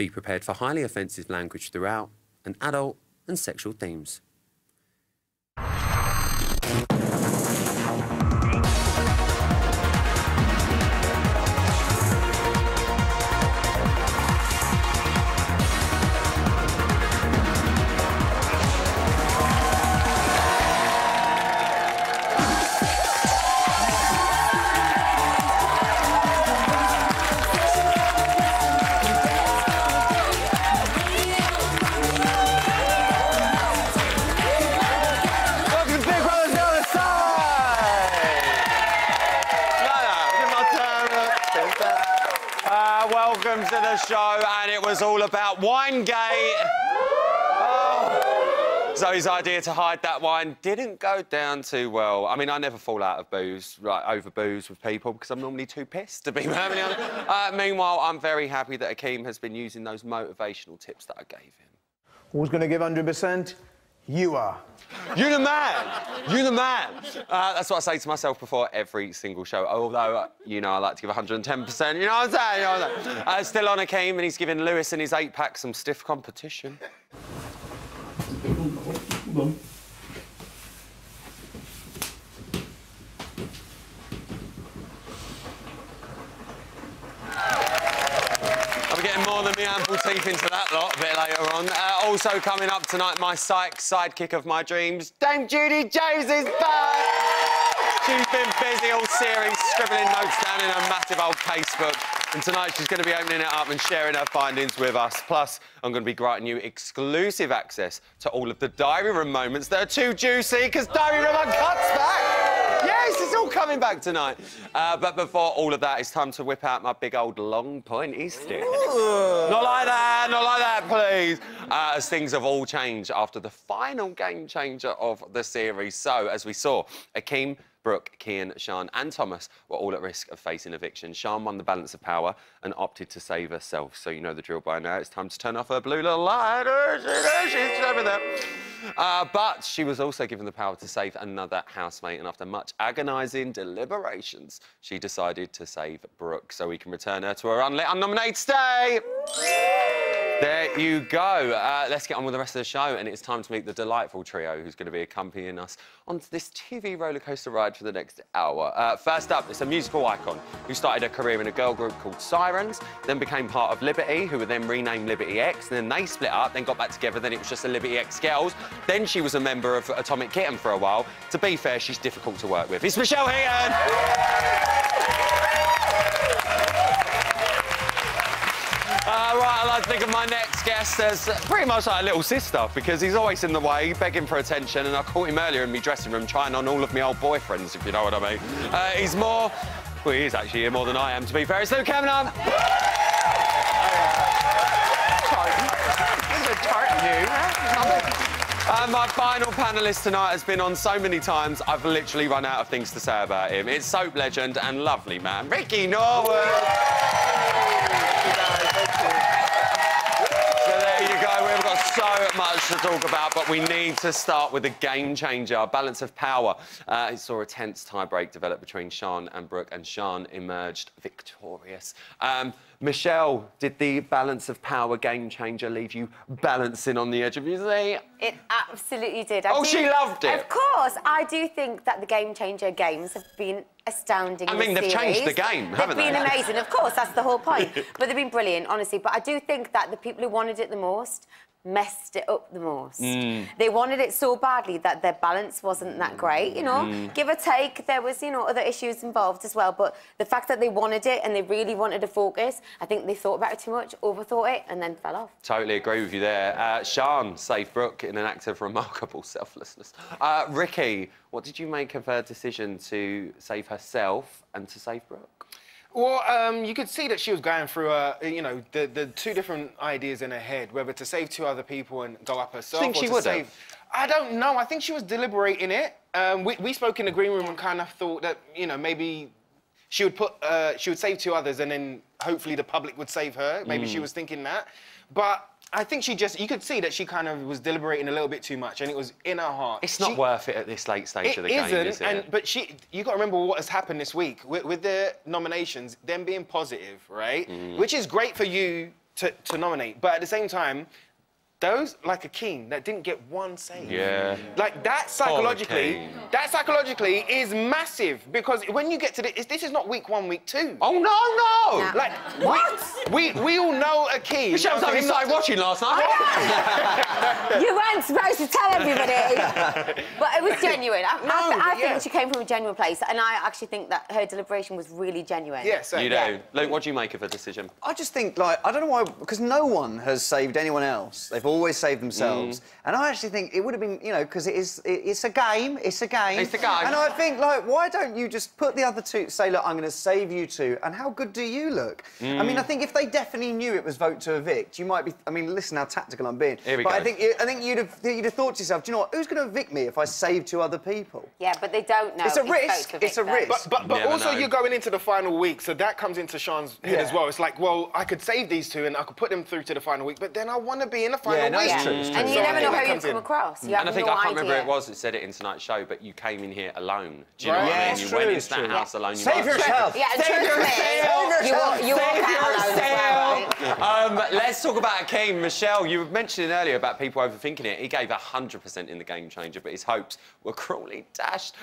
Be prepared for highly offensive language throughout and adult and sexual themes. Welcome to the show, and it was all about Winegate. Oh. Zoe's idea to hide that wine didn't go down too well. I mean, I never fall out of booze, like over booze with people, because I'm normally too pissed to be perfectly honest. Meanwhile, I'm very happy that Akeem has been using those motivational tips that I gave him. Who's going to give 100%? You are. You the man! You the man! That's what I say to myself before every single show. Although, you know, I like to give 110%. You know what I'm saying? You know what I'm saying? Still on Akeem, and he's giving Lewis and his 8-pack some stiff competition. Getting more than me ample teeth into that lot a bit later on. Also coming up tonight, my sidekick of my dreams, Dame Judy Jones is back! She's been busy all series, scribbling notes down in her massive old casebook. And tonight she's going to be opening it up and sharing her findings with us. Plus, I'm going to be granting you exclusive access to all of the diary room moments that are too juicy, because Diary Room Uncut's back! Yes, it's all coming back tonight. But before all of that, it's time to whip out my big old long pointy stick. Not like that, please. As things have all changed after the final game changer of the series. So, as we saw, Akeem, Brooke, Kian, Sian and Thomas were all at risk of facing eviction. Sian won the balance of power and opted to save herself. So you know the drill by now. It's time to turn off her blue little light. She's over there. But she was also given the power to save another housemate, and after much agonising deliberations, she decided to save Brooke so we can return her to her unlit, unnominated stay. There you go. Let's get on with the rest of the show, and it's time to meet the delightful trio who's going to be accompanying us on this TV rollercoaster ride for the next hour. First up, it's a musical icon who started her career in a girl group called Sirens, then became part of Liberty, who were then renamed Liberty X, and then they split up, then got back together, then it was just the Liberty X Girls. Then she was a member of Atomic Kitten for a while. To be fair, she's difficult to work with. It's Michelle Heaton! Right, I'd like to think of my next guest as pretty much like a little sister, because he's always in the way, begging for attention, and I caught him earlier in my dressing room trying on all of my old boyfriends, if you know what I mean. He's more... Well, he is actually here more than I am, to be fair. It's Luke Cameron! My final panellist tonight has been on so many times, I've literally run out of things to say about him. It's soap legend and lovely man, Ricky Norwood! So there you go, we've got so much to talk about, but we need to start with a game changer, balance of power. It saw a tense tie-break develop between Sian and Brooke, and Sian emerged victorious. Michelle, did the balance of power game changer leave you balancing on the edge of your seat? It absolutely did. She loved it. Of course. I do think that the game changer games have been astounding. I mean, they've changed the game, haven't they? They've been amazing, of course, that's the whole point. But they've been brilliant, honestly. But I do think that the people who wanted it the most messed it up the most. They wanted it so badly that their balance wasn't that great, you know. Give or take, there was, you know, other issues involved as well, but the fact that they wanted it and they really wanted to focus, I think they thought about it too much, overthought it, and then fell off. Totally agree with you there. Sian saved Brooke in an act of remarkable selflessness. Ricky, what did you make of her decision to save herself and to save Brooke? Well, you could see that she was going through, you know, the two different ideas in her head, whether to save two other people and go up herself. I think she would have. I don't know. I think she was deliberating it. We spoke in the green room and kind of thought that, you know, maybe she would save two others and then hopefully the public would save her. Maybe she was thinking that. But I think you could see that she kind of was deliberating a little bit too much, and it was in her heart. It's not worth it at this late stage of the game, is it? But you got to remember what has happened this week with the nominations, them being positive, right? Which is great for you to nominate. But at the same time, those like Akeem that didn't get one save. Yeah. Like that psychologically is massive because when you get to this is not week 1, week 2. Oh no! No. Like What? We all know Akeem. Michelle's only started watching last night. You weren't supposed to tell everybody. But it was genuine. I think she came from a genuine place, and I actually think that her deliberation was really genuine. Yes, You do. Luke, what do you make of her decision? I just think, like, I don't know why, because no one has saved anyone else. They've always saved themselves. And I actually think it would have been, you know, because it's a game. It's a game. It's a game. And I think, like, why don't you just put the other two, say, look, I'm going to save you two, and how good do you look? I mean, I think if they definitely knew it was vote to evict, you might be, I mean, listen how tactical I'm being. Here we but go. I think you'd have thought to yourself, do you know what, who's going to evict me if I save 2 other people? Yeah, but they don't know. It's a risk. It's a risk. But Never also know. you're going into the final week, so that comes into Sean's head as well. It's like, well, I could save these 2 and I could put them through to the final week, but then I want to be in the final no, week. it's true, it's true. And you So never know that how you comes come in. across. You have And I think no I can't remember who idea. it was that said it in tonight's show, but you came in here alone. Do you know Right. what I Yeah, mean? it's You true, went it's into that true. house alone. Save yourself. Yeah, and Save trust me, yourself. you walk out alone as well, right? Let's talk about Akeem. Michelle, you were mentioning earlier about people overthinking it. He gave 100% in the Game Changer, but his hopes were cruelly dashed.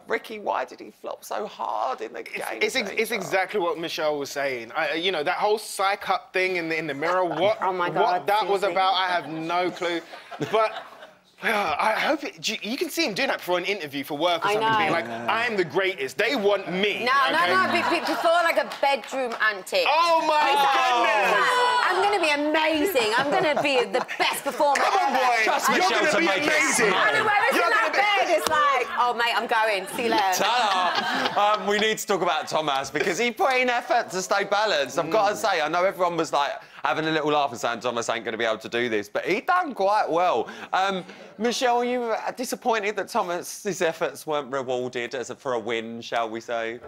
Ricky, why did he flop so hard in the Game It's Changer? exactly what Michelle was saying. You know, that whole psych up thing in the mirror, what, Oh my what God, that was seriously. about, I have no clue. But I hope you can see him doing that before an interview for work or I something, know. being like, I am the greatest. They want me. No, before like a bedroom antic. Oh my goodness! I'm going to be amazing. I'm going to be the best performer Come on, ever. boy. Trust You're Michelle gonna to be make it amazing. smile. And whereas in that bed, it's like, oh, mate, I'm going. See you later. Ta-da! We need to talk about Thomas because he put in effort to stay balanced. I've got to say, I know everyone was like having a little laugh and saying Thomas ain't going to be able to do this, but he done quite well. Michelle, are you disappointed that Thomas's efforts weren't rewarded for a win, shall we say?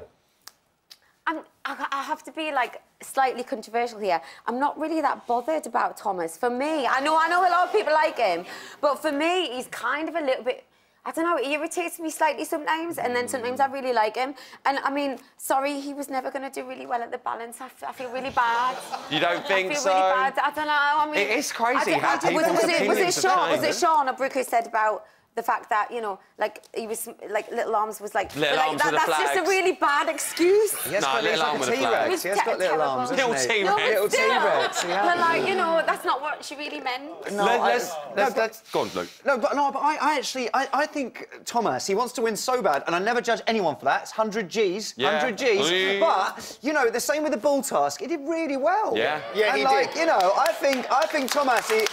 I have to be like slightly controversial here. I'm not really that bothered about Thomas. For me, I know a lot of people like him, but for me, he's kind of a little bit. I don't know, he irritates me slightly sometimes, and then sometimes I really like him. And I mean, sorry, he was never going to do really well at the balance. I feel really bad. You don't think I feel so? really bad. I don't know. I mean, It is crazy how was people's opinions have Sean? Was it changed. Sean or Brooke who said about the fact that, you know, like he was like Little Arms was like, Little Arms with the that's just a flags. really bad excuse. He has No, got, he's little like arm a with a flag. T-Rex. He has got little arms, Terrible. hasn't he? Little No, but Little still. T-Rex, yeah. But like, you know, that's not what she really meant. No, Let's go on, Luke. No, but I actually think Thomas, he wants to win so bad, and I never judge anyone for that. It's 100 Gs, Yeah. 100 Gs. Oi. But, you know, the same with the ball task, he did really well. Yeah. Yeah, and he like, did. you know, I think Thomas, thank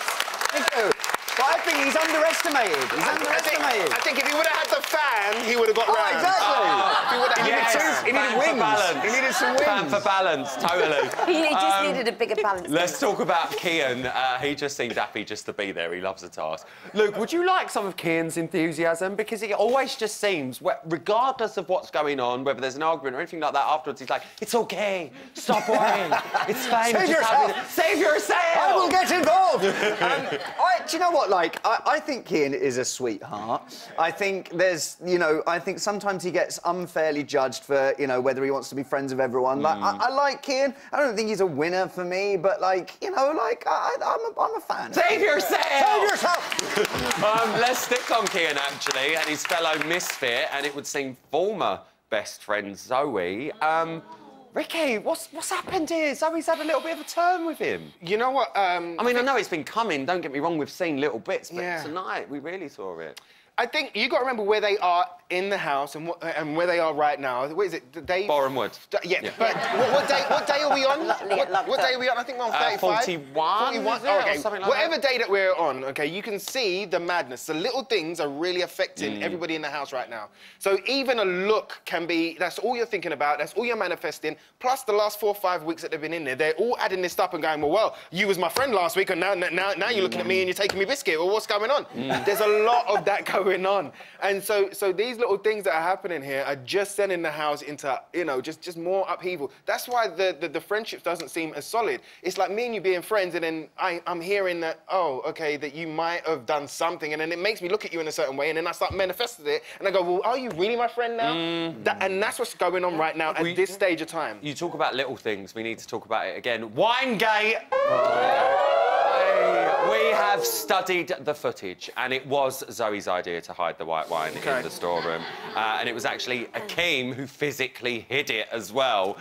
you. But I think he's underestimated. He's underestimated. I think if he would have had the fan, he would have got Oh, round. exactly. He Yes. He needed Fan for wings. balance. He needed some wings. Fan for balance, totally. He just needed a bigger balance. Let's talk about Kian. He just seemed happy just to be there. He loves a task. Luke, would you like some of Kian's enthusiasm? Because he always just seems, regardless of what's going on, whether there's an argument or anything like that afterwards, he's like, it's OK, stop worrying, it's fine. Save just yourself. Save yourself! I will get involved. Do you know what? Like, I think Kian is a sweetheart. I think there's, you know, I think sometimes he gets unfairly judged for, you know, whether he wants to be friends with everyone. Like, I like Kian. I don't think he's a winner for me, but like, you know, like, I'm a fan. Save yourself! Save yourself. Let's stick on Kian, actually, and his fellow misfit, and it would seem former best friend Zoe. Ricky, what's happened here? Zoe's had a little bit of a turn with him. You know what? I mean, I know it's been coming, don't get me wrong, we've seen little bits, but Yeah. tonight we really saw it. I think you got to remember where they are in the house and where they are right now. What is it? Dave? Boreham Wood. Yeah. Yeah. But what day are we on? Locked What day up. are we on? I think we're on 35. 41, is it, or Okay. something like Whatever that? day that we're on, okay, you can see the madness. The little things are really affecting everybody in the house right now. So even a look can be, that's all you're thinking about, that's all you're manifesting. Plus the last 4 or 5 weeks that they've been in there, they're all adding this up and going, well, you was my friend last week, and now you're looking at me and you're taking me biscuit. Well, what's going on? There's a lot of that going going on? And so these little things that are happening here are just sending the house into, you know, just more upheaval. That's why the friendship doesn't seem as solid. It's like me and you being friends, and then I'm hearing that, oh, okay, that you might have done something, and then it makes me look at you in a certain way, and then I start manifesting it, and I go, well, are you really my friend now? And that's what's going on right now at this stage of time. You talk about little things. We need to talk about it again. Winegate. We have studied the footage, and it was Zoe's idea to hide the white wine in the storeroom. And it was actually Akeem who physically hid it as well.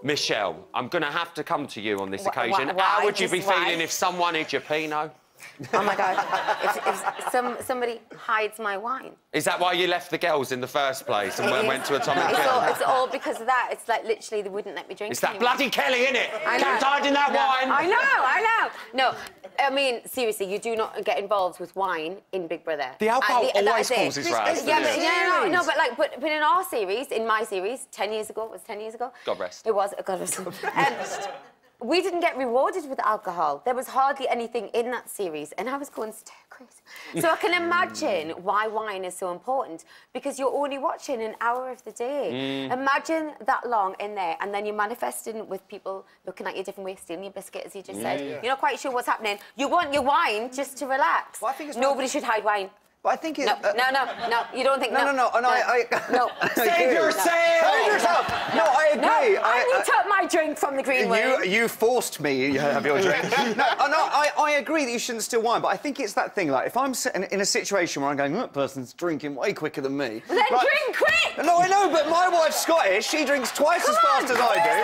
Michelle, I'm going to have to come to you on this occasion. How would you be feeling if someone hid your Pinot? Oh my God! If somebody hides my wine. Is that why you left the girls in the first place and went to Atomic Hill? It's all because of that. It's like literally they wouldn't let me drink. It's that bloody Kelly, innit? I know. Keep hiding that wine. I know. No, I mean seriously, you do not get involved with wine in Big Brother. The alcohol always causes rows. Yeah, but in our series, in my series, 10 years ago, it was 10 years ago. God rest. It was. God rest. We didn't get rewarded with alcohol. There was hardly anything in that series, and I was going stir crazy. So I can imagine why wine is so important, because you're only watching an hour of the day. Imagine that long in there, and then you're manifesting with people looking at you different ways, stealing your biscuit, as you just said. You're not quite sure what's happening. You want your wine just to relax. Well, I think it's nobody should hide wine. But I think it... No, you don't think... No. No. Save yourself! Save yourself! No, I agree. No, I took my drink from the green room. You forced me to have your drink. I agree that you shouldn't steal wine, but I think it's that thing, like, if I'm sitting in a situation where I'm going, that person's drinking way quicker than me... Then drink quick! No, I know, but my wife's Scottish. She drinks twice as fast as I do.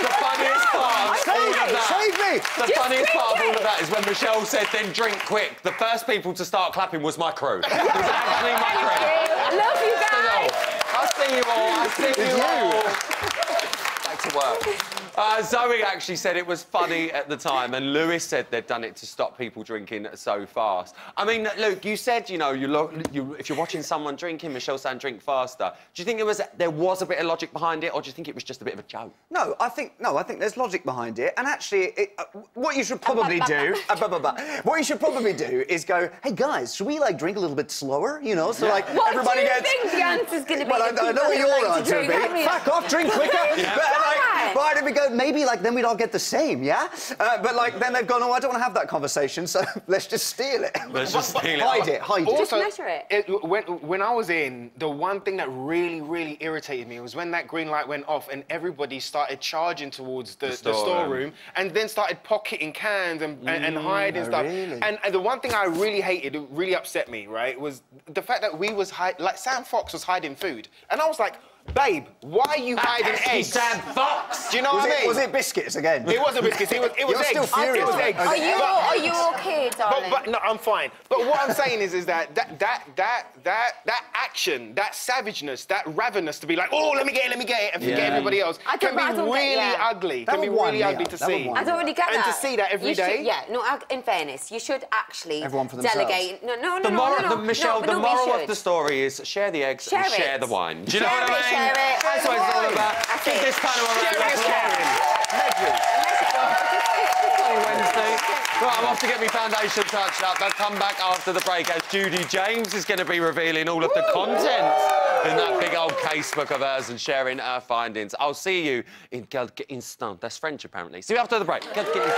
The funniest part of all of that... Save me! The funniest part of all of that is when Michelle said, then drink quick. The first people to start clapping was my crew. It was actually my crew. I love you guys. I see you all. Back to work. Zoe actually said it was funny at the time, and Lewis said they'd done it to stop people drinking so fast. I mean, Luke, you said, you know, if you're watching someone drinking, Michelle saying drink faster. Do you think there was a bit of logic behind it, or do you think it was just a bit of a joke? No, I think there's logic behind it, and actually, what you should probably do, what you should probably do is go, hey guys, should we like drink a little bit slower? You know, so like everybody gets. What do you think the answer's going to be? Well, I know what your answer would be. Back off, drink quicker. But then we go, maybe like then we'd all get the same, yeah? But like then they've gone, oh, I don't want to have that conversation, so let's just steal it. Let's just steal it. Hide it. Just measure it. When I was in, the one thing that really irritated me was when that green light went off and everybody started charging towards the storeroom and then started pocketing cans and hiding stuff. Really? And the one thing I really hated, it really upset me, right, was the fact that we was like Sam Fox was hiding food, and I was like, babe, why are you hiding eggs? Sam Fox! Do you know what I mean? Was it biscuits again? It wasn't biscuits, it was You're eggs. still furious. It was eggs. Are you okay, darling? But no, I'm fine. But what I'm saying is that action, that savageness, that ravenous to be like, oh, let me get it, and forget everybody else, can be really ugly. Can be really ugly to see. I don't really get that. And to see that every day. Yeah, no, in fairness, you should actually everyone for themselves. Delegate. No. Michelle, the moral of the story is share the eggs and share the wine. Do you know what I mean? Share it. That's what it's all about. Give this panel a round of applause. Wednesday. Right, I'm off to get my foundation touched up. I'll come back after the break as Judy James is going to be revealing all of the content in that big old casebook of hers and sharing her findings. I'll see you in quelques instants. That's French, apparently. See you after the break. Quelques instants.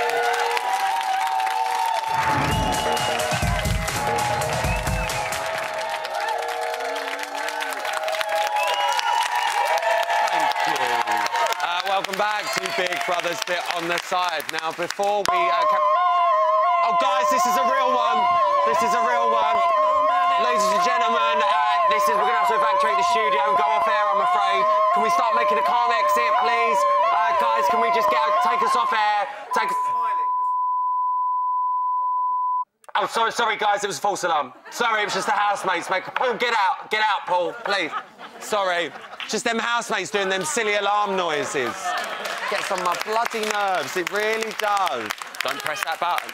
Welcome back to Big Brother's Bit on the Side. Now, before we... oh, guys, this is a real one. This is a real one. Ladies and gentlemen, we're going to have to evacuate the studio and go off air, I'm afraid. Can we start making a calm exit, please? Guys, can we just take us off air? Oh, sorry, guys, it was a false alarm. Sorry, it was just the housemates. Paul, get out, Paul, please. Sorry. Just them housemates doing them silly alarm noises. Gets on my bloody nerves, it really does. Don't press that button.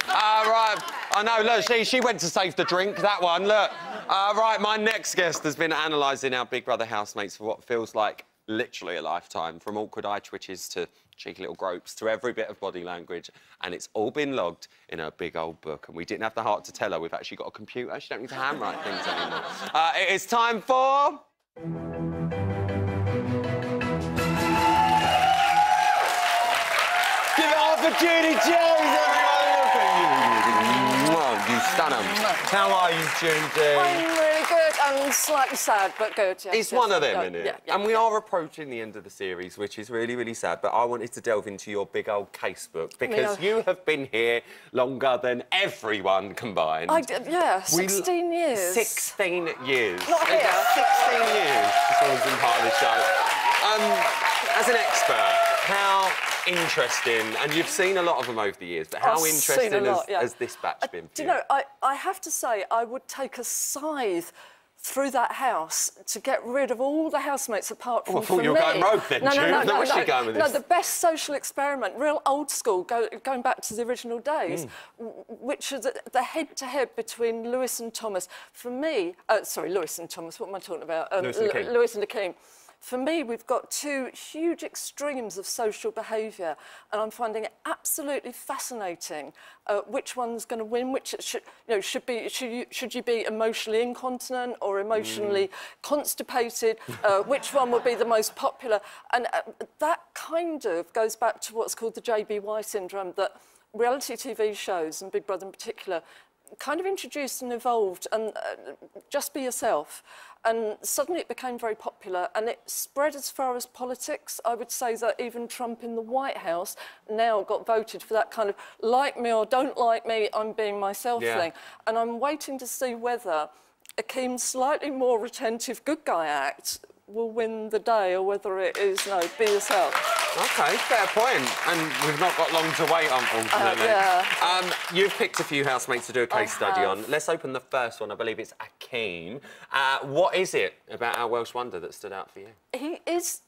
Right, I know, look, she went to save the drink, that one, look. Right, my next guest has been analysing our Big Brother housemates for what feels like literally a lifetime, from awkward eye twitches to cheeky little gropes to every bit of body language, and it's all been logged in a big old book. And we didn't have the heart to tell her we've actually got a computer. She don't need to handwrite things anymore. It is time for... Give it up for Judy Jones, everyone! Look at you. Mwah, you stunner. How are you, Judy? I'm really good and slightly sad, but good. Yes, It's one of them, no, isn't it? Yeah, and we are approaching the end of the series, which is really, really sad. But I wanted to delve into your big old casebook because you have been here longer than everyone combined. Yeah, 16 years. 16 years. Not here. 16 years. Someone's been part of the show. As an expert, how interesting, and you've seen a lot of them over the years, but how interesting has this batch been for Do you know, I have to say, I would take a scythe through that house to get rid of all the housemates apart from I thought you were going rogue then, No, where's she going with this? No, the best social experiment, real old school, going back to the original days, which is the head-to-head between Lewis and Thomas. For me, sorry, Lewis and Thomas, what am I talking about? Lewis and Akeem. For me, we've got two huge extremes of social behaviour, and I'm finding it absolutely fascinating which one's going to win. Which should you be emotionally incontinent or emotionally constipated? Which one will be the most popular? And that kind of goes back to what's called the JBY syndrome, that reality TV shows, and Big Brother in particular, kind of introduced and evolved, and just be yourself. And suddenly it became very popular, and it spread as far as politics. I would say that even Trump in the White House now got voted for that kind of like me or don't like me, I'm being myself thing. And I'm waiting to see whether Akeem's slightly more retentive good guy act will win the day, or whether it is, no, be yourself. OK, fair point. And we've not got long to wait, unfortunately. You've picked a few housemates to do a case study on. Let's open the first one. I believe it's Akeem. What is it about our Welsh wonder that stood out for you? He is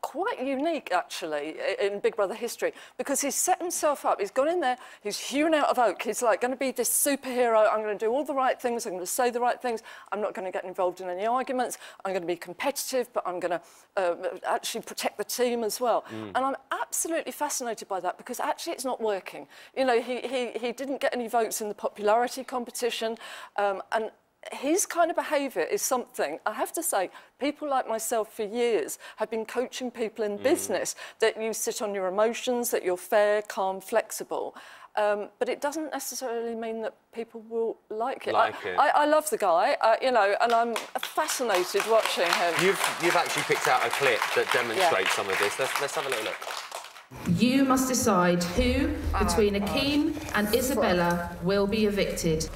quite unique, actually, in Big Brother history, because he's set himself up. He's gone in there, he's hewn out of oak. He's like going to be this superhero. I'm going to do all the right things. I'm going to say the right things. I'm not going to get involved in any arguments. I'm going to be competitive, but I'm going to actually protect the team as well. And I'm absolutely fascinated by that, because actually it's not working. You know, he didn't get any votes in the popularity competition, and his kind of behaviour is something, I have to say, people like myself for years have been coaching people in business, that you sit on your emotions, that you're fair, calm, flexible. But it doesn't necessarily mean that people will like it. I love the guy, you know, and I'm fascinated watching him. You've actually picked out a clip that demonstrates some of this. Let's have a little look. You must decide who, between Akeem and Isabella, will be evicted.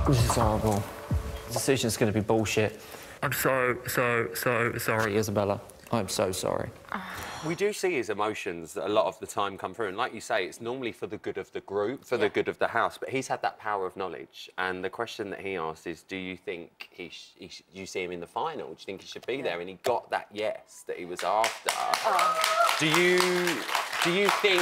This is horrible. The decision's going to be bullshit. I'm so sorry, Isabella. I'm so sorry. We do see his emotions that a lot of the time come through, and like you say, it's normally for the good of the group, for the good of the house, but he's had that power of knowledge. And the question that he asked is, do you think you see him in the final? Do you think he should be there? And he got that yes that he was after. Do you think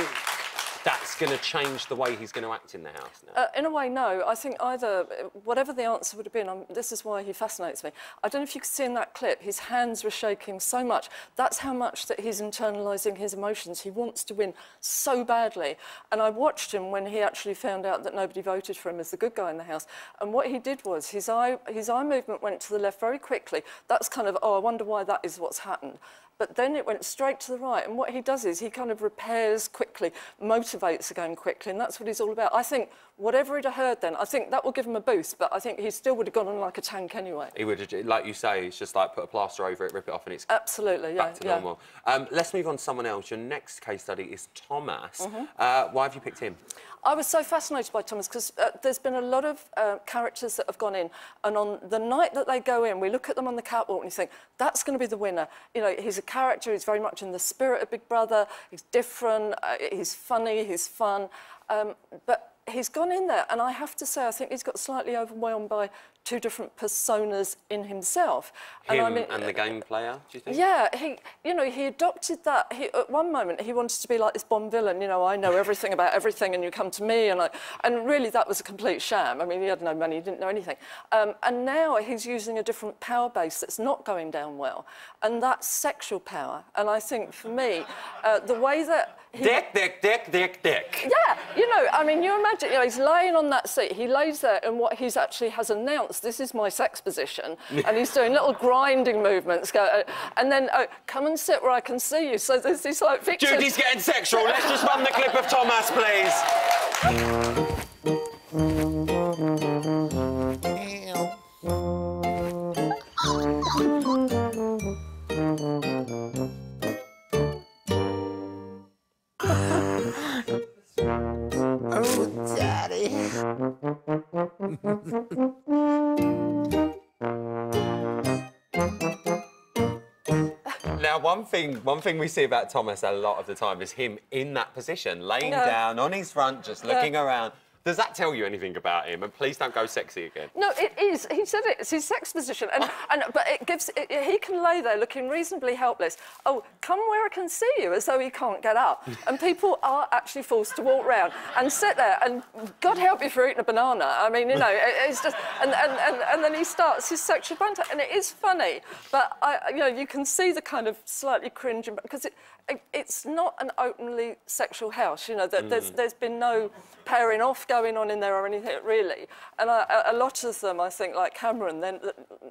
that's going to change the way he's going to act in the house now? In a way, no. I think either, whatever the answer would have been, this is why he fascinates me. I don't know if you could see in that clip, his hands were shaking so much. That's how much that he's internalising his emotions. He wants to win so badly. And I watched him when he actually found out that nobody voted for him as the good guy in the house. And what he did was, his eye movement went to the left very quickly. That's kind of, oh, I wonder why that is what's happened. But then it went straight to the right, and what he does is he kind of repairs quickly, motivates again quickly, and that's what he's all about. I think whatever he'd have heard then, I think that will give him a boost, but I think he still would have gone on like a tank anyway. He would have, like you say, it's just like put a plaster over it, rip it off, and it's absolutely back to normal. Let's move on to someone else. Your next case study is Thomas. Why have you picked him? I was so fascinated by Thomas because there's been a lot of characters that have gone in, and on the night that they go in, we look at them on the catwalk and you think, that's going to be the winner. You know, he's a character, he's very much in the spirit of Big Brother, he's different, he's funny, he's fun, but he's gone in there, and I have to say, I think he's got slightly overwhelmed by two different personas in himself. Him and the game player, do you think? Yeah, he adopted that. At one moment, he wanted to be like this Bond villain, I know everything about everything and you come to me, and really that was a complete sham. I mean, he had no money, he didn't know anything. And now he's using a different power base that's not going down well, and that's sexual power. And I think, for me, the way that Dick. Yeah, I mean, you imagine, he's laying on that seat, he lays there, and what he's actually has announced, this is my sex position, and he's doing little grinding movements, and then, come and sit where I can see you. So there's this, like, picture... Judy's getting sexual. Let's just run the clip of Thomas, please. Oh, Daddy. Now, one thing we see about Thomas a lot of the time is him in that position, laying down on his front, just looking around. Does that tell you anything about him? And please don't go sexy again. No, it is. He said it's his sex position, but it gives. He can lay there looking reasonably helpless. Oh, come where I can see you, as though he can't get up. And people are actually forced to walk round and sit there. And God help you for eating a banana. I mean, it's just. And then he starts his sexual banter, and it is funny, but you can see the kind of slightly cringing because it's not an openly sexual house. There's been no pairing off going on in there or anything, really. And a lot of them, I think, like Cameron, they're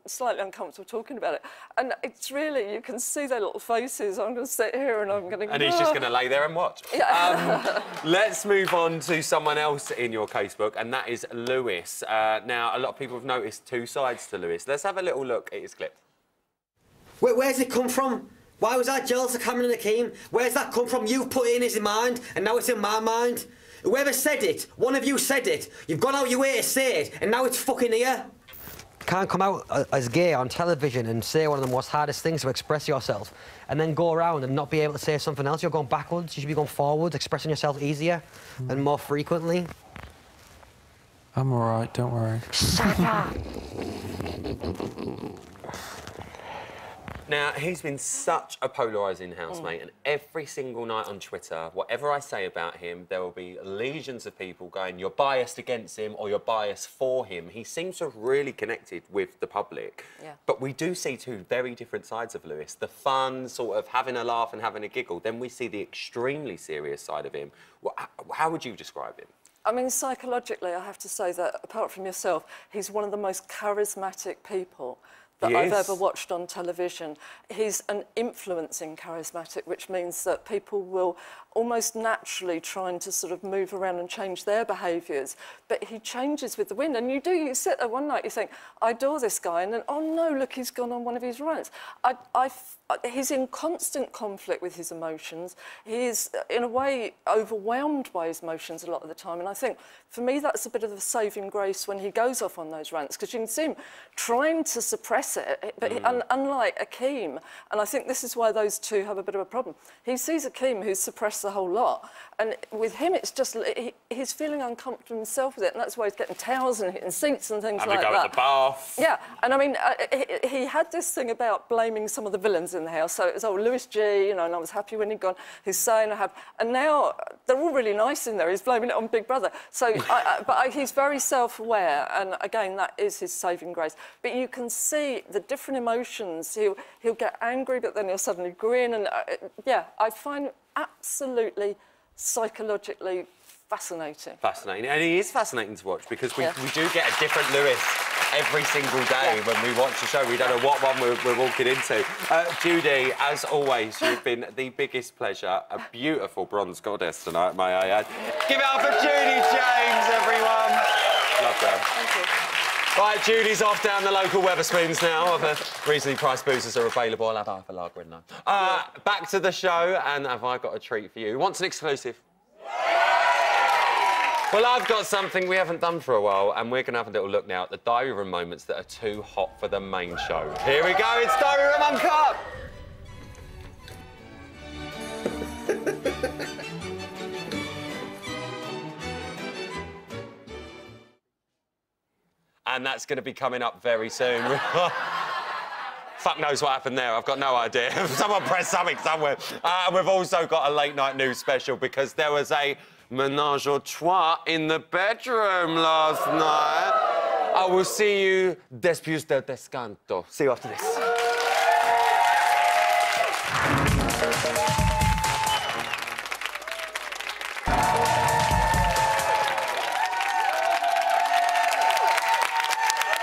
slightly uncomfortable talking about it. And it's really, you can see their little faces. I'm going to sit here and I'm going to... And he's just going to lay there and watch. Yeah. Let's move on to someone else in your casebook, and that is Lewis. Now, a lot of people have noticed two sides to Lewis. Let's have a little look at his clip. Where's it come from? Why was I jealous of Cameron and Akeem? Where's that come from? You've put it in his mind, and now it's in my mind. Whoever said it, one of you said it. You've gone out your way to say it, and now it's fucking here. Can't come out as gay on television and say one of the most hardest things to express yourself, and then go around and not be able to say something else. You're going backwards. You should be going forwards, expressing yourself easier and more frequently. I'm all right, don't worry. Shut up. Now, he's been such a polarising housemate, and every single night on Twitter, whatever I say about him, there will be legions of people going, you're biased against him or you're biased for him. He seems to have really connected with the public. Yeah. But we do see two very different sides of Lewis. The fun, sort of having a laugh and having a giggle. Then we see the extremely serious side of him. How would you describe him? I mean, psychologically, I have to say that, apart from yourself, he's one of the most charismatic people that I've ever watched on television. He's an influencing charismatic, which means that people will almost naturally trying to sort of move around and change their behaviours, but he changes with the wind. And you sit there one night, you think, I adore this guy, and then, oh no, look, he's gone on one of his rants. He's in constant conflict with his emotions. He is, in a way, overwhelmed by his emotions a lot of the time. And I think, for me, that's a bit of a saving grace when he goes off on those rants, because you can see him trying to suppress it, but unlike Akeem, and I think this is why those two have a bit of a problem, he sees Akeem who's suppressed the whole lot, and with him it's just, he's feeling uncomfortable himself with it, and that's why he's getting towels and hitting seats and things like that. Having a go at the bath. Yeah, and I mean, he had this thing about blaming some of the villains in the house, so it was, oh, Louis G, and I was happy when he'd gone, Hussein, and now they're all really nice in there, he's blaming it on Big Brother. So, he's very self-aware, and again, that is his saving grace. But you can see the different emotions. He'll get angry, but then he'll suddenly grin, and yeah, I find it absolutely psychologically fascinating. Fascinating, and he is fascinating to watch because we do get a different Lewis every single day when we watch the show. We don't know what one we're walking into. Judy, as always, you've been the biggest pleasure. A beautiful bronze goddess tonight, may I add. Give it up for Judy James, everyone. Love her. Thank you. Right, Judy's off down the local Wetherspoons now. Reasonably priced boozers are available. I'll have half a lager in there. Back to the show, and have I got a treat for you? Who wants an exclusive? Well, I've got something we haven't done for a while, and we're going to have a little look now at the diary room moments that are too hot for the main show. Here we go, it's Diary Room Uncut! and that's going to be coming up very soon. Fuck knows what happened there. I've got no idea. Someone pressed something somewhere. And we've also got a late night news special because there was a ménage à trois in the bedroom last night. I will see you después del descanso. See you after this.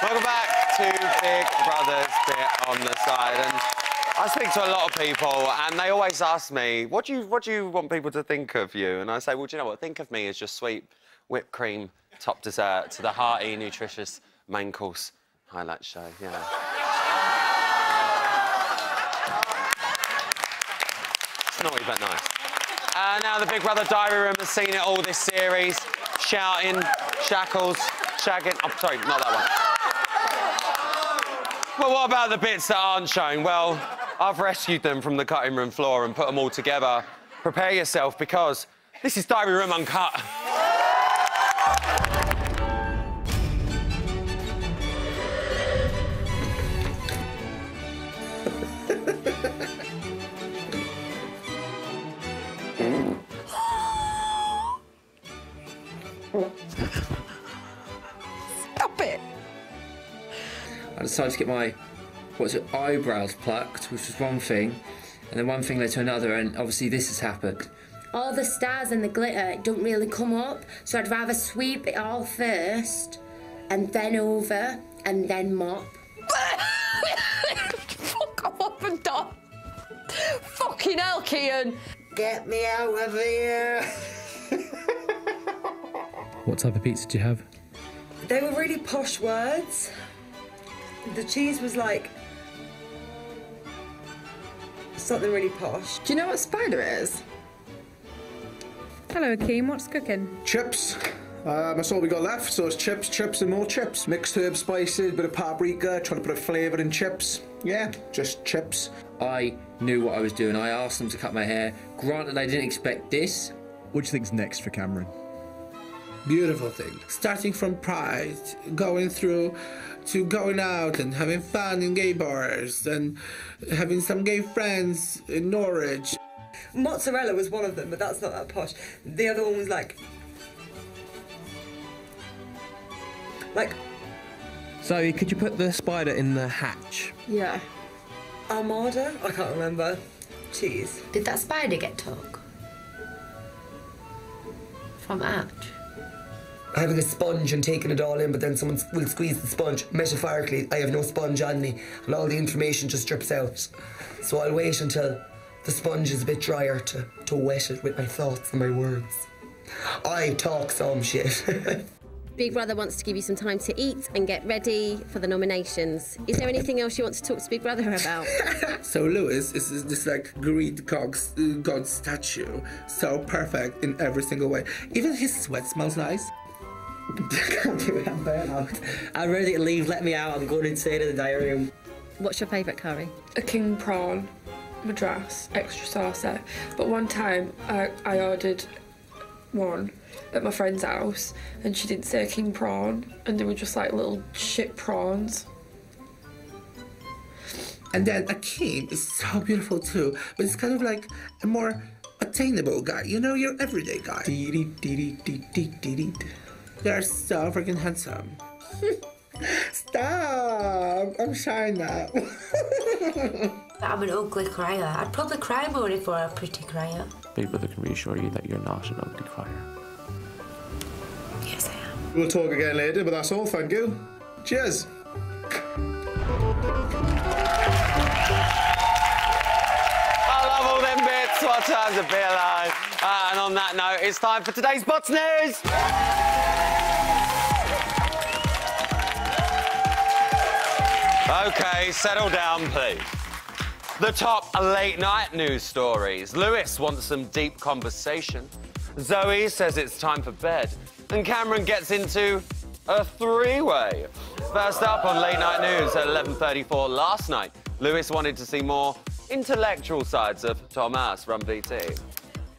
Welcome back to Big Brother's bit on the side. And I speak to a lot of people and they always ask me, what do you want people to think of you? And I say, well, do you know what? Think of me as just sweet whipped cream top dessert to the hearty, nutritious main course highlight show, yeah. It's naughty but nice. Now the Big Brother Diary Room has seen it all this series. Shouting, shackles, shagging. I'm sorry, not that one. Well, what about the bits that aren't shown? Well, I've rescued them from the cutting room floor and put them all together. Prepare yourself, because this is Diary Room Uncut. Stop it! I decided to get my, eyebrows plucked, which was one thing, and then one thing led to another, and obviously this has happened. All the stars and the glitter don't really come up, so I'd rather sweep it all first, and then over, and then mop. Fuck off and done. Fucking hell, Kian. Get me out of here. What type of pizza do you have? They were really posh words. The cheese was like something really posh. Do you know what spider is? Hello, Akeem. What's cooking? Chips. That's all we got left. So it's chips, and more chips. Mixed herb spices, bit of paprika, trying to put a flavour in chips. Yeah, just chips. I knew what I was doing. I asked them to cut my hair. Granted, I didn't expect this. What do you think's next for Cameron? Beautiful thing. Starting from Pride, going through to going out and having fun in gay bars and having some gay friends in Norwich. Mozzarella was one of them, but that's not that posh. The other one was like... Zoe, could you put the spider in the hatch? Yeah. Armada? I can't remember. Cheese. Did that spider get took? From hatch? Having a sponge and taking it all in, but then someone will squeeze the sponge. Metaphorically, I have no sponge on me, and all the information just drips out. So I'll wait until the sponge is a bit drier to wet it with my thoughts and my words. I talk some shit. Big Brother wants to give you some time to eat and get ready for the nominations. Is there anything else you want to talk to Big Brother about? So Lewis is this like Greek god statue, so perfect in every single way. Even his sweat smells nice. I can't do it, I'm burnt out. I'm ready to leave, let me out, I'm going insane in the diary room. What's your favourite curry? A king prawn, madras, extra saucy. But one time I ordered one at my friend's house and she didn't say king prawn and they were just like little shit prawns. And then Akeem is so beautiful too, but it's kind of like a more attainable guy, you know, your everyday guy. They're so freaking handsome. Stop! I'm shy now. I'm an ugly crier. I'd probably cry more if I were a pretty crier. Big Brother can reassure you that you're not an ugly crier. Yes, I am. We'll talk again later, but that's all, thank you. Cheers. I love all them bits. What a time to be alive. And on that note, it's time for today's Bots News. OK, settle down, please. The top late night news stories. Lewis wants some deep conversation. Zoe says it's time for bed. And Cameron gets into a three-way. First up on late night news at 11:34 last night, Lewis wanted to see more intellectual sides of Thomas from BT.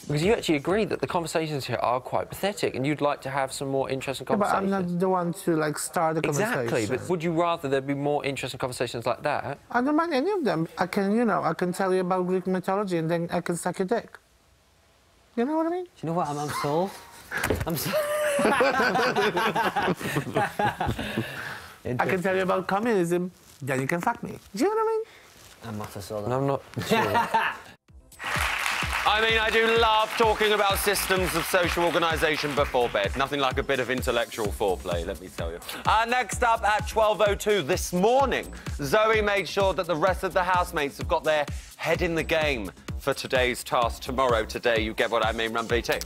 Because you actually agree that the conversations here are quite pathetic and you'd like to have some more interesting conversations. But I'm not the one to, like, start the conversation. Exactly, but would you rather there be more interesting conversations like that? I don't mind any of them. I can, you know, I can tell you about Greek mythology and then I can suck your dick. You know what I mean? Do you know what? I'm sold. I'm sold. I can tell you about communism, then you can fuck me. Do you know what I mean? I'm not sold. And I'm not sure. I mean, I do love talking about systems of social organisation before bed. Nothing like a bit of intellectual foreplay, let me tell you. Next up at 12:02 this morning, Zoe made sure that the rest of the housemates have got their head in the game for today's task. Tomorrow, today, you get what I mean, Run BT.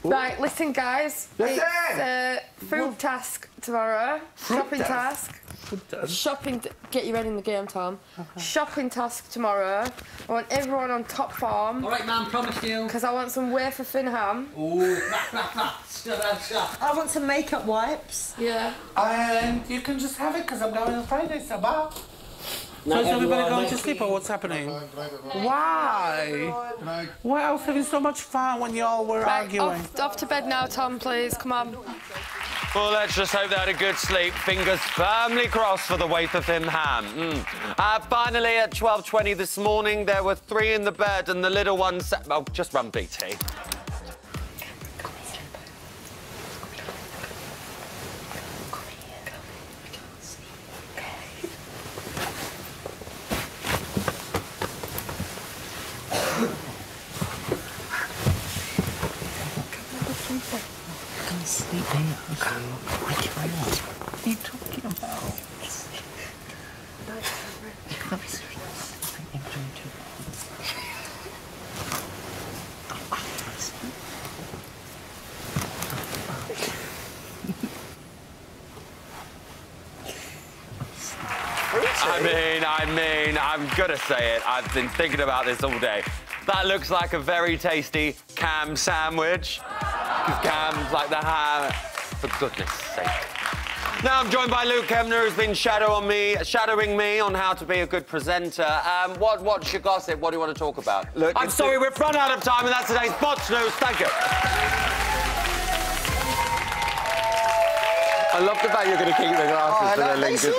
Right, listen, guys. Listen! It's a food task tomorrow. Shopping task. Shopping. Get you ready in the game, Tom. Okay. Shopping task tomorrow. I want everyone on top form. All right, man, promise you. Because I want some wafer thin ham. Ooh, I want some makeup wipes. Yeah. And you can just have it because I'm going on Friday, so bye. So is everybody going to sleep or what's happening? Why? Why I was having so much fun when you all were arguing? Off to bed now, Tom, please. Come on. Well, let's just hope they had a good sleep. Fingers firmly crossed for the wafer thin ham. Finally, at 12:20 this morning, there were 3 in the bed and the little one sat... Oh, just Run BT. Sleep here. What are you talking about? I mean, I'm gonna say it. I've been thinking about this all day. That looks like a very tasty cam sandwich. Because cam's like the ham, for goodness sake. Now I'm joined by Luke Kemner, who's been shadowing me on how to be a good presenter. What's your gossip? What do you want to talk about? Look, I'm sorry, we've run out of time, and that's today's Botch News. Thank you. I love the fact you're going to keep the glasses for the linkers.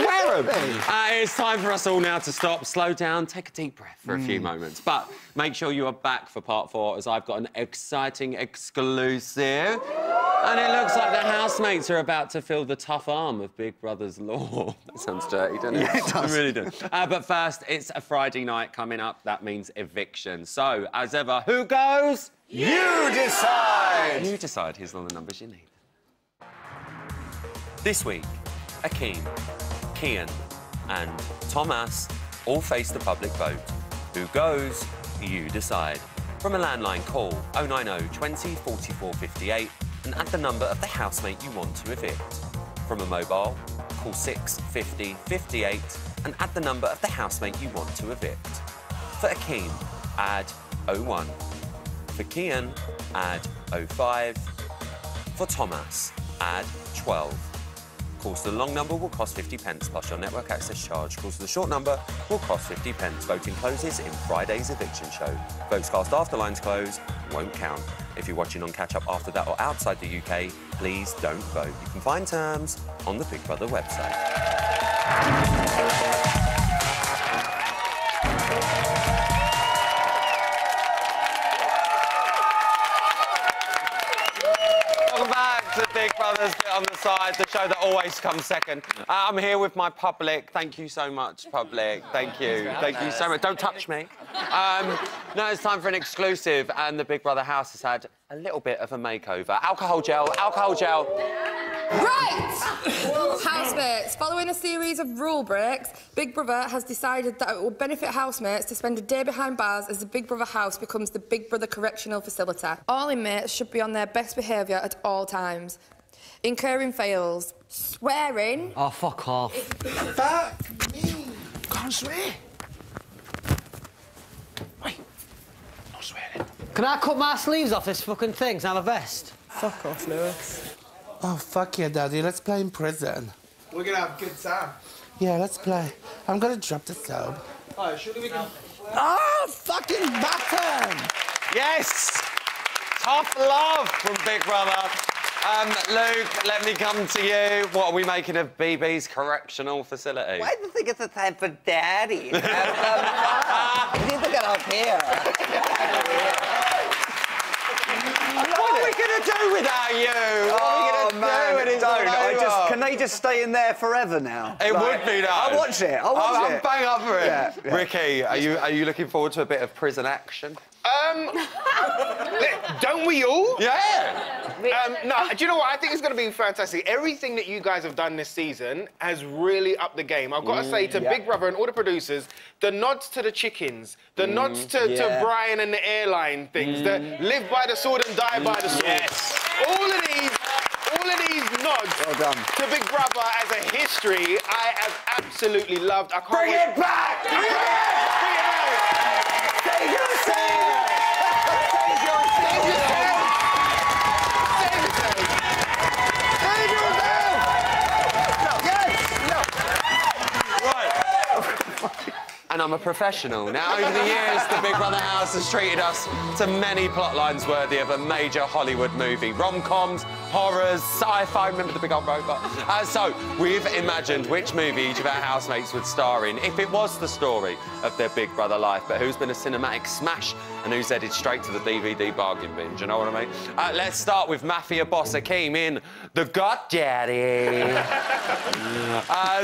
Wear them. It's time for us all now to stop, slow down, take a deep breath for a few moments. But make sure you are back for part 4, as I've got an exciting exclusive. And it looks like the housemates are about to feel the tough arm of Big Brother's law. That sounds dirty, doesn't it? Yeah, it does. It really does. But first, it's a Friday night coming up. That means eviction. So, as ever, who goes? You decide! You decide. Here's all the numbers you need. This week, Akeem, Kian and Thomas all face the public vote. Who goes? You decide. From a landline, call 090 20 44 58 and add the number of the housemate you want to evict. From a mobile, call 650 58 and add the number of the housemate you want to evict. For Akeem, add 01. For Kian, add 05. For Thomas, add 12. Calls to the long number will cost 50p plus your network access charge. Calls to the short number will cost 50p. Voting closes in Friday's eviction show. Votes cast after lines close won't count. If you're watching on catch-up after that or outside the UK, please don't vote. You can find terms on the Big Brother website. Big Brother's Bit on the Side, the show that always comes second. I'm here with my public. Thank you so much, public. Thank you. Thank you so much. Don't touch me. Now it's time for an exclusive, and the Big Brother house has had a little bit of a makeover. Alcohol gel, alcohol gel. Right! Housemates, following a series of rule breaks, Big Brother has decided that it will benefit housemates to spend a day behind bars as the Big Brother house becomes the Big Brother Correctional Facility. All inmates should be on their best behaviour at all times. Incurring fails. Swearing. Oh, fuck off. Fuck me. Can't swear. Wait. No swearing. Can I cut my sleeves off this fucking thing and have a vest? Fuck off, Lewis. Oh, fuck yeah, Daddy. Let's play in prison. We're gonna have a good time. Yeah, let's play. I'm gonna drop the soap. Oh, surely we can... Oh, fucking button! Yes! Tough love from Big Brother. Luke, let me come to you. What are we making of BB's correctional facility? Why do you think it's a time for daddy? What do you think up here? What are we going to do without you? What are we going to do when it's all over? Can they just stay in there forever now? It would be, though. I'll watch it. I'll watch it. I'm bang up for it. Yeah, yeah. Ricky, are you looking forward to a bit of prison action? Don't we all? Yeah. No, do you know what? I think it's going to be fantastic. Everything that you guys have done this season has really upped the game. I've got to say to Big Brother and all the producers, the nods to the chickens, the nods to Brian and the airline things, the live by the sword and die by the sword. Yes. All of these nods to Big Brother as a history, I have absolutely loved. I can't Bring it back! Bring it back! Bring it back! Save yourself! And I'm a professional. Now, over the years, the Big Brother house has treated us to many plot lines worthy of a major Hollywood movie. Rom-coms, horrors, sci-fi, remember the big old robot? So, we've imagined which movie each of our housemates would star in if it was the story of their Big Brother life, but who's been a cinematic smash and who's headed straight to the DVD bargain bin, do you know what I mean? Let's start with Mafia boss Akeem in The Goddaddy.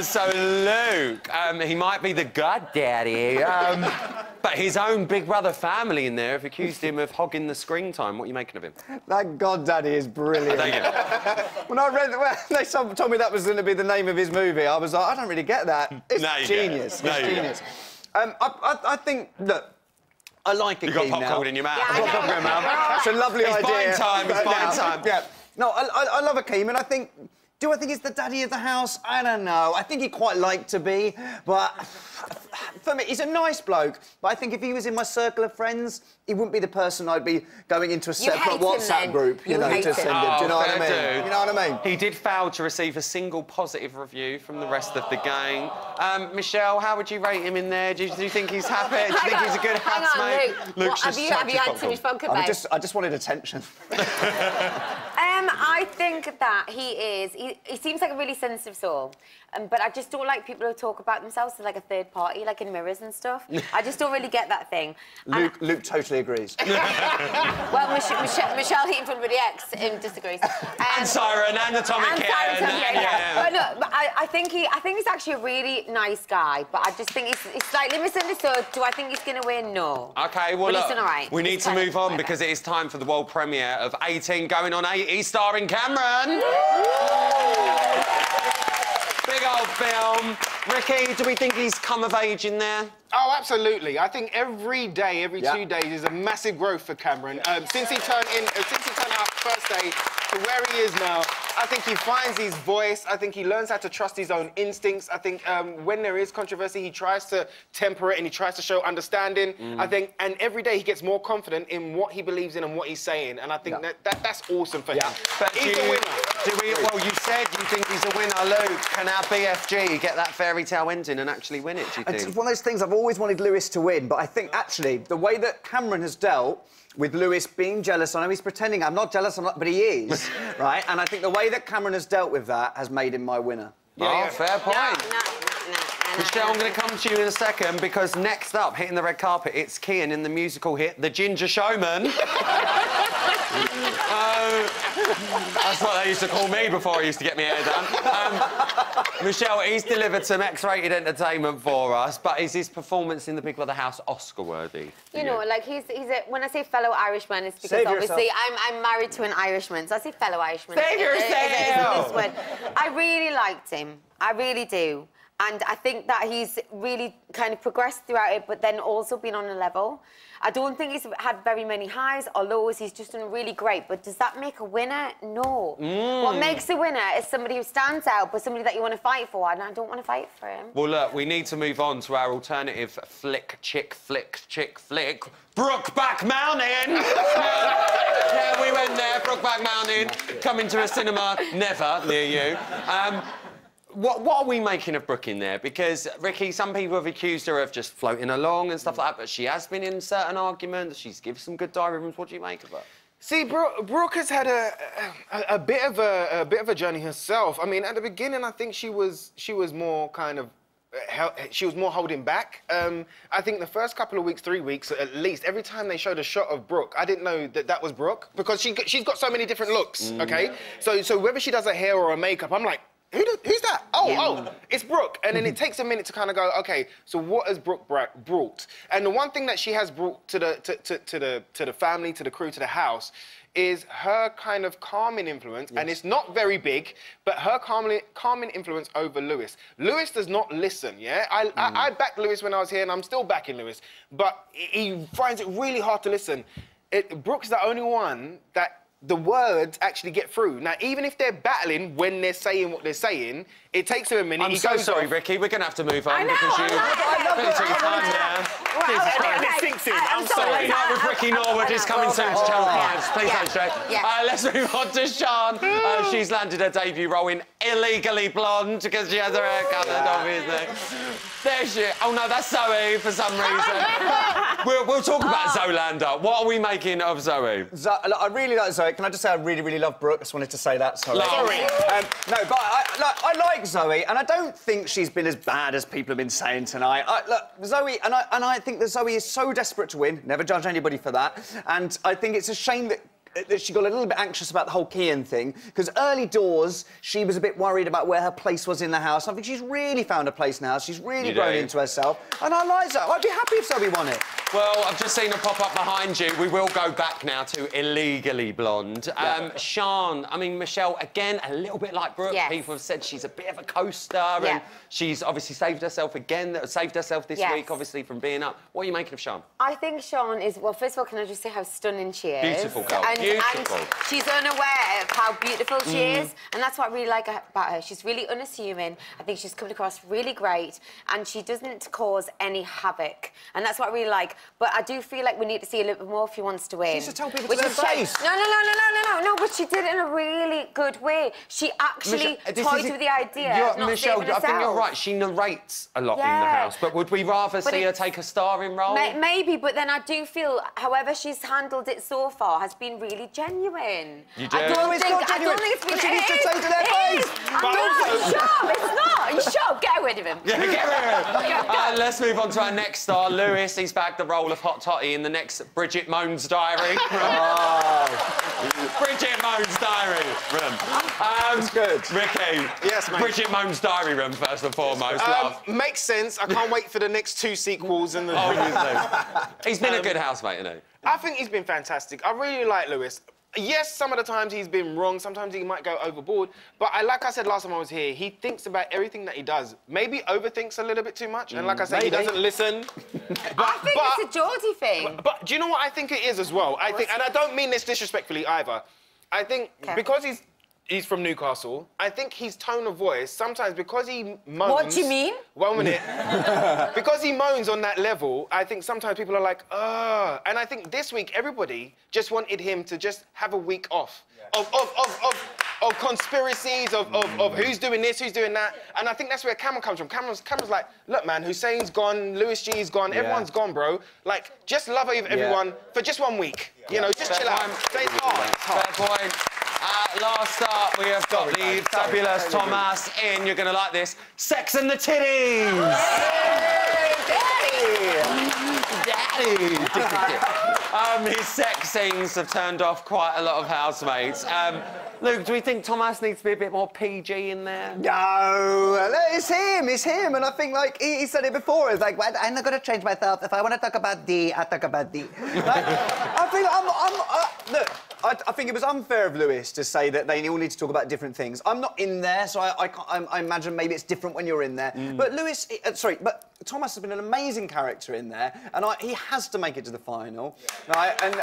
So, Luke, he might be the Goddaddy, but his own Big Brother family in there have accused him of hogging the screen time. What are you making of him? That Goddaddy is brilliant. Thank you. When they told me that was going to be the name of his movie, I was like, I don't really get that. It's genius. It's genius. I think, look, I like Akeem now. You got popcorn in your mouth. I've got popcorn in my mouth. It's a lovely idea. It's buying time. It's buying time. Yeah. No, I love Akeem, and I think... Do I think he's the daddy of the house? I don't know. I think he'd quite like to be, but for me, he's a nice bloke. But I think if he was in my circle of friends, he wouldn't be the person I'd be going into a separate WhatsApp group, you know, to send him. Do you know what I mean? You know what I mean? He did fail to receive a single positive review from the rest of the gang. Michelle, how would you rate him in there? Do you think he's happy? Do you think he's a good housemate? Luke, have you had too much vodka, babe? I just wanted attention. I think that he seems like a really sensitive soul, but I just don't like people who talk about themselves as like a third party, like in mirrors and stuff. I just don't really get that thing. Luke totally agrees. Well, Michelle Heaton with the X disagrees. And Siren and Atomic Kitten. But no, but I think he's actually a really nice guy, but I just think he's slightly misunderstood. Do I think he's going to win? No. OK, well, but look, he's done all right. we need to move on because it is time for the world premiere of 18 going on 80, starring Cameron. Big old film. Ricky, do we think he's come of age in there? Oh, absolutely. I think every day, every 2 days is a massive growth for Cameron. Since he turned out first day to where he is now, I think he finds his voice. I think he learns how to trust his own instincts. I think when there is controversy, he tries to temper it and he tries to show understanding. I think, and every day he gets more confident in what he believes in and what he's saying. And I think that's awesome for him. But he's a winner. Well, you said you think he's a winner, Luke. Can our BFG get that fairy tale ending and actually win it, do you think? It's one of those things I've always wanted Lewis to win, but I think, actually, the way that Cameron has dealt with Lewis being jealous, I know he's pretending I'm not jealous, but he is, right? And I think the way that Cameron has dealt with that has made him my winner. Fair point. Michelle, I'm going to come to you in a second because next up, hitting the red carpet, it's Kian in the musical hit The Ginger Showman. That's what they used to call me before I used to get my hair done. Michelle, he's delivered some X-rated entertainment for us, but is his performance in The Big Brother house Oscar-worthy? You know, like he's when I say fellow Irishman, it's because obviously I'm married to an Irishman, so I say fellow Irishman. Save yourself! I really liked him. I really do. And I think that he's really kind of progressed throughout it, but then also been on a level. I don't think he's had very many highs or lows. He's just done really great. But does that make a winner? No. What makes a winner is somebody who stands out, but somebody that you want to fight for, and I don't want to fight for him. Well, look, we need to move on to our alternative chick flick. Brokeback Mountain! Yeah, we went there, Brokeback Mountain. Coming to a cinema never near you. What are we making of Brooke in there? Because, Ricky, some people have accused her of just floating along and stuff like that, but she has been in certain arguments. She's given some good diary rooms. What do you make of her? See, Brooke has had a bit of a journey herself. I mean, at the beginning, I think she was more kind of she was more holding back. I think the first couple of weeks, 3 weeks at least, every time they showed a shot of Brooke, I didn't know that was Brooke because she's got so many different looks. Okay, so whether she does her hair or her makeup, I'm like, who's that? Oh, it's Brooke. And then it takes a minute to kind of go, okay, so what has Brooke brought? And the one thing that she has brought to the family, to the crew, to the house, is her kind of calming influence, and it's not very big, but her calming influence over Lewis. Lewis does not listen, yeah? I backed Lewis when I was here, and I'm still backing Lewis, but he finds it really hard to listen. Brooke's the only one that the words actually get through. Now, even if they're battling when they're saying what they're saying, it takes them a minute. I'm so sorry, Ricky. We're going to have to move on because you took your time there. I'm sorry. Night with Ricky Norwood is coming soon to Channel 5. Please don't show. Let's move on to Sian. She's landed her debut role in Illegally Blonde because she has her hair coloured, obviously. There she is. Oh, no, that's Zoe for some reason. We'll talk about Zolander. What are we making of Zoe? I really like Zoe. Can I just say I really, really love Brooke? I just wanted to say that. Sorry. No, but I like Zoe, and I don't think she's been as bad as people have been saying tonight. Look, Zoe, and I think that Zoe is so desperate to win. Never judge anybody for that. And I think it's a shame that she got a little bit anxious about the whole Kian thing, because early doors, she was a bit worried about where her place was in the house. I think she's really found a place in the house. She's really grown into herself, and I like Zoe. I'd be happy if Zoe won it. Well, I've just seen her pop up behind you. We will go back now to Illegally Blonde. Sian, I mean, Michelle, again, a little bit like Brooke. Yes. People have said she's a bit of a coaster, and she's obviously saved herself this week, obviously, from being up. What are you making of Sian? I think Sian is, well, first of all, can I just say how stunning she is? Beautiful girl, And she's unaware of how beautiful she is, and that's what I really like about her. She's really unassuming. I think she's coming across really great, and she doesn't cause any havoc, and that's what I really like. But I do feel like we need to see a little bit more if she wants to win. She used to tell people to their face. No, but she did it in a really good way. She actually toyed with the idea of not Michelle, saving herself. I think you're right. She narrates a lot in the house, but would we rather see her take a starring role? Maybe, but then I do feel, however she's handled it so far, has been really genuine. You do? I don't think it's been... She needs to take to their face. It's not. You shut. Get rid of him. Yeah, get rid of him. Let's move on to our next star, Lewis. He's bagged the role of Hot Totty in the next Bridget Moan's Diary. Bridget Moan's Diary room. That's good. Ricky. Yes, mate. Bridget Moan's Diary room, first and foremost. Makes sense. I can't wait for the next 2 sequels and the... He's been a good housemate, hasn't he? I think he's been fantastic. I really like Lewis. Yes, some of the times he's been wrong. Sometimes he might go overboard. But like I said last time I was here, he thinks about everything that he does. Maybe overthinks a little bit too much. And like I said, he doesn't listen. I think it's a Geordie thing. But do you know what I think it is as well? I think, and I don't mean this disrespectfully either. I think because he's from Newcastle, I think his tone of voice, sometimes because he moans... What do you mean? 1 minute. Because he moans on that level, I think sometimes people are like, ugh. And I think this week, everybody just wanted him to just have a week off of conspiracies, of who's doing this, who's doing that. And I think that's where Cameron comes from. Cameron's like, look, man, Hussein's gone, Louis G's gone, everyone's gone, bro. Like, just love everyone for just 1 week. You know, just chill out. Stay hard. Fair point. Last up, we have got the fabulous Thomas in. You're going to like this. Sex and the Titties! Daddy! His sex scenes have turned off quite a lot of housemates. Luke, do we think Thomas needs to be a bit more PG in there? No, it's him. And I think, like, he said it before. It's like, well, I'm not going to change myself. If I want to talk about D, I talk about D. Like, I think it was unfair of Lewis to say that they all need to talk about different things. I'm not in there, so I imagine maybe it's different when you're in there. But but Thomas has been an amazing character in there, and he has to make it to the final. Right? And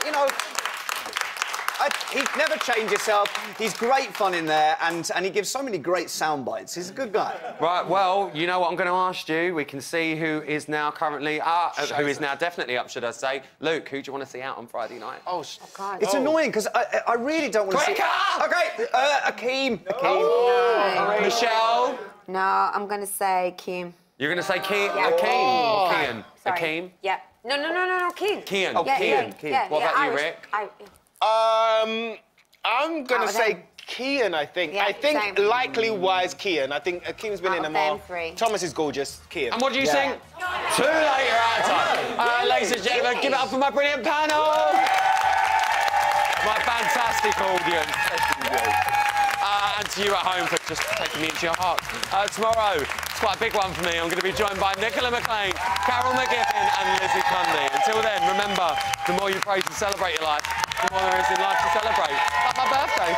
you know... He'd never change himself. He's great fun in there, and he gives so many great sound bites. He's a good guy. Right, well, you know what I'm going to ask you. We can see who is now currently up, who is now definitely up, should I say. Luke, who do you want to see out on Friday night? Oh, God. It's annoying, because I really don't want to see... OK, Akeem. Akeem. Michelle? No, I'm going to say Kim. You're going to say Akeem? Yeah. Akeem. Sorry. Akeem? Yeah. No, Kim. Kian. Oh, Kian. Yeah, What about you, Irish. Rick? I'm going to say Kian, I think. Yeah, I think same. likely-wise Kian. I think Akeem's been in Out them of more. them three. Thomas is gorgeous. Kian. And what do you think? Too late, you're out of time. Ladies and gentlemen, give it up for my brilliant panel. My fantastic audience. And to you at home for just taking me into your heart. Tomorrow, it's quite a big one for me. I'm going to be joined by Nicola McLean, Carol McGiffin and Lizzie Cundy. Until then, remember, the more you praise and celebrate your life, the more there is in life to celebrate. Like my birthday.